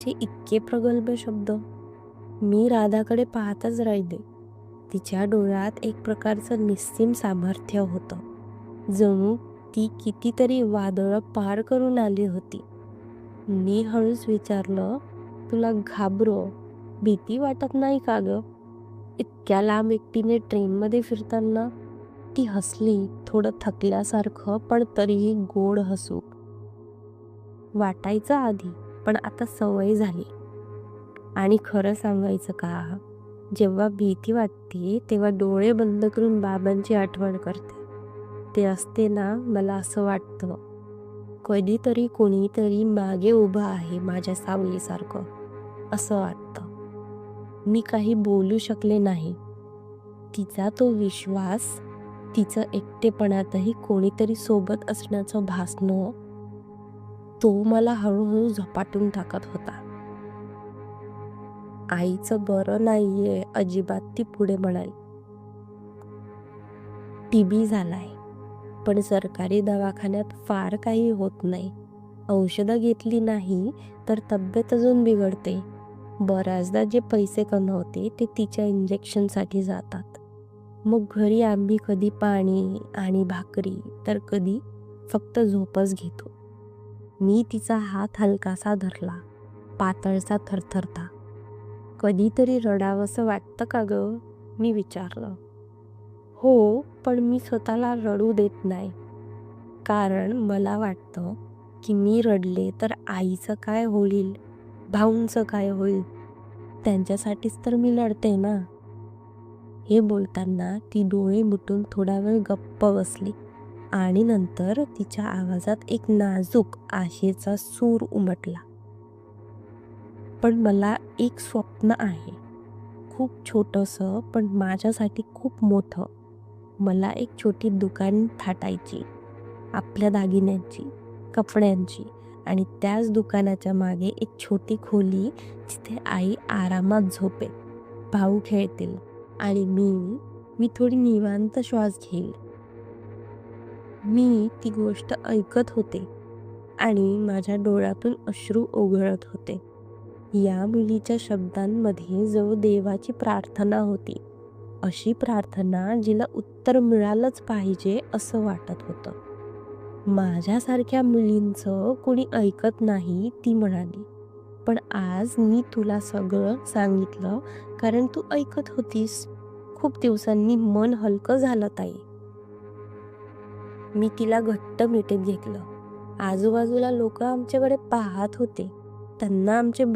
तिचे इतके प्रगल्भ शब्द. मी राधाकडे पाहतच राहिले. तिच्या डोळ्यात एक प्रकारचं निस्सीम सामर्थ्य होतं. जणू ती कितीतरी वादळं पार करून आली होती. मी हळूच विचारलं, तुला भीती वाटत नाही का ग? इतक्या लांब एकटीने ट्रेनमध्ये फिरताना. ती हसली, थोडं थकल्यासारखं पण तरीही गोड हसू. वाटायचं आधी, पण आता सवय झाली. आणि खरं सांगायचं का, जेव्हा भीती वाटते तेव्हा डोळे बंद करून बाबांची आठवण करते. ते असते ना, मला असं वाटतं कधीतरी कोणीतरी मागे उभं आहे माझ्या सावलीसारखं, असं वाटतं. मी काही बोलू शकले नाही. तिचा तो विश्वास, तिचं एकटेपणातही कोणीतरी सोबत असण्याचं भासणं, तो मला हळूहळू झपाटून टाकत होता. आईचं बरं नाहीये अजिबात, ती पुढे म्हणाली. TB झालाय, पण सरकारी दवाखान्यात फार काही होत नाही. औषधं घेतली नाही तर तब्येत अजून बिघडते. बऱ्याचदा जे पैसे कमवते ते तिच्या इंजेक्शनसाठी जातात. मग घरी आम्ही कधी पाणी आणि भाकरी तर कधी फक्त झोपच घेतो. मी तिचा हात हलकासा धरला, पातळसा थरथरता. कधीतरी रडावंसं वाटतं का ग? मी विचारलं. हो, पण मी स्वतःला रडू देत नाही. कारण मला वाटतं की मी रडले तर आईचं काय होईल, भाऊंचं काय होईल, त्यांच्यासाठीच तर मी लढते ना. हे बोलताना ती डोळे मिटून थोडा वेळ गप्प बसली आणि नंतर तिच्या आवाजात एक नाजूक आशेचा सूर उमटला. पण मला एक स्वप्न आहे, खूप छोटंसं पण माझ्यासाठी खूप मोठं. मला एक छोटी दुकान थाटायची, आपल्या दागिन्यांची, कपड्यांची, आणि त्याच दुकानाच्या मागे एक छोटी खोली, जिथे आई आरामात झोपेल, भाऊ खेळतील आणि मी थोडी निवांत श्वास घेईल. मी ती गोष्ट ऐकत होते आणि माझ्या डोळ्यातून अश्रू ओघळत होते. या मुलीच्या शब्दांमध्ये जणू देवाची प्रार्थना होती, अशी प्रार्थना जिला उत्तर मिळालंच पाहिजे असं वाटत होतं. माझ्यासारख्या मुलींचं कुणी ऐकत नाही, ती म्हणाली. पण आज मी तुला सगळं सांगितलं कारण तू ऐकत होतीस. खूप दिवसांनी मन हलकं झालं ताई. मी तिला घट्ट मिठीत घेतलं. आजूबाजूला लोक आमच्याकडे पाहत होते. त्यांना आमचे